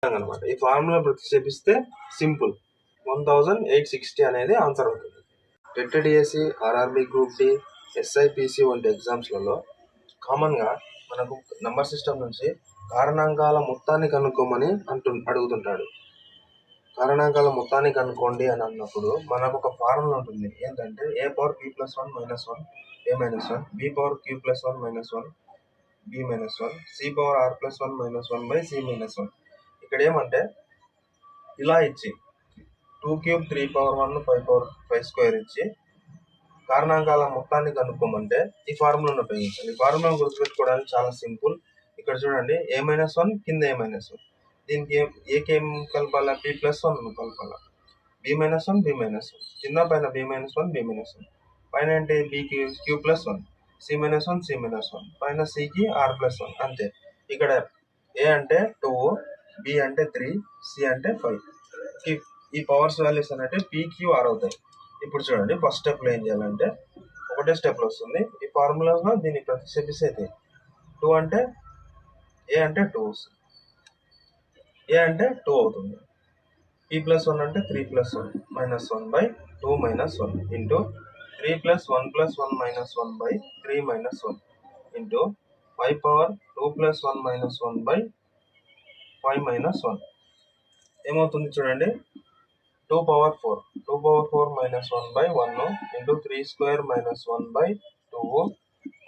అనమాట. ఈ ఫార్ములా ప్రతిక్షేపిస్తే సింపుల్ 1860 అనేది ఆన్సర్ అవుతుంది. TET DSC, RRB group D, SIPC వంటి ఎగ్జామ్స్లలో కామన్గా మనకు నంబర్ సిస్టమ్ నుంచి కారణాంకాల మొత్తాన్ని కనుక్కోమని అడుగుతుంటాడు. కారణాంకాల మొత్తాన్ని కనుక్కోండి అని అన్నప్పుడు మనకు ఒక ఫార్ములా ఉంటుంది. ఏంటంటే a power p plus 1 minus 1 a minus 1, b power q plus 1 minus 1 b minus 1, c power r plus 1 minus 1 by c minus 1. ఇక్కడ ఏమంటే ఇలా ఇచ్చి 2 క్యూబ్ 3 పవర్ 1 5 పవర్ 5 స్క్వేర్ ఇచ్చి కారణాంకాల మొత్తాన్ని కనుక్కోమంటే ఈ ఫార్ములాను ఉపయోగించాలి. ఈ ఫార్ములాను గుర్తుపెట్టుకోవడానికి చాలా సింపుల్. ఇక్కడ చూడండి, a మైనస్ 1 కింద a మైనస్ 1, దీనికి ఏకి ఏం కలపాలా? p plus 1 కలపాలా. b minus 1 b minus 1, కింద పైన b మైనస్ 1 b మైనస్ 1, పైన ఏంటి bకి q plus 1, c minus 1 c minus 1, పైన cకి r ప్లస్ 1. అంతే. ఇక్కడ a అంటే 2, b అంటే 3, c అంటే 5. ఈ పవర్స్ వాల్యూస్ అనేవి p q r అవుతాయి. ఇప్పుడు చూడండి, ఫస్ట్ స్టెప్లో ఏం చేయాలంటే ఒకటే స్టెప్లో వస్తుంది. ఈ ఫార్ములాలో దీన్ని ప్రతిక్షేపిస్తే 2 అంటే a అంటే 2 వస్తుంది, a అంటే 2 అవుతుంది. p ప్లస్ 1 అంటే 3 plus 1 minus 1 by 2 minus 1 into 3 plus 1 plus 1 minus 1 by 3 minus 1 into 5 power 2 plus 1 minus 1 by 5 minus 1. ఏమవుతుంది చూడండి, 2 power 4 minus 1 by 1 into 3 square minus 1 by 2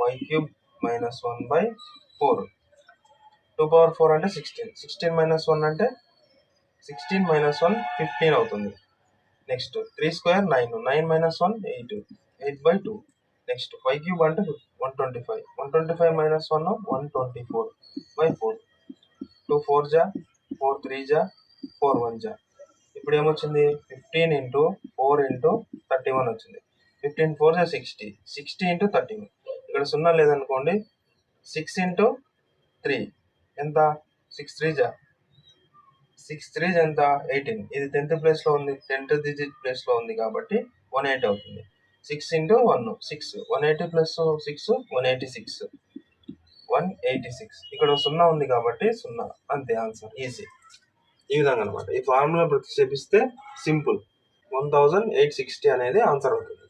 5 cube minus 1 by 4. 2 power 4 అంటే 16 minus 1 అంటే 16 minus 1 15 అవుతుంది. Next 3 square 9 minus 1 8 by 2. Next 5 cube అంటే 125 minus 1 124 by 4. 2 4 జా 4 3 జా 4 1 జా. ఇప్పుడు ఏమొచ్చింది? 15 ఇంటూ 4 ఇంటూ 31 వచ్చింది. 15 4 జా 60 ఇంటూ 31. ఇక్కడ 0 లేదనుకోండి, 6 ఇంటూ 3 ఎంత? 6 3 జా ఎంత? 18. ఇది 10th ప్లేస్లో ఉంది, 10th డిజిట్ ప్లేస్లో ఉంది కాబట్టి 180 అవుతుంది. 6 ఇంటూ 1 6, 180 ప్లస్ 6 186. ఇక్కడ 0 ఉంది కాబట్టి 0. అంతే, ఆన్సర్ ఈజీ. ఈ విధంగా అనమాట. ఈ ఫార్ములా ప్రతిక్షేపిస్తే సింపుల్ 1860 అనేది ఆన్సర్ అవుతుంది.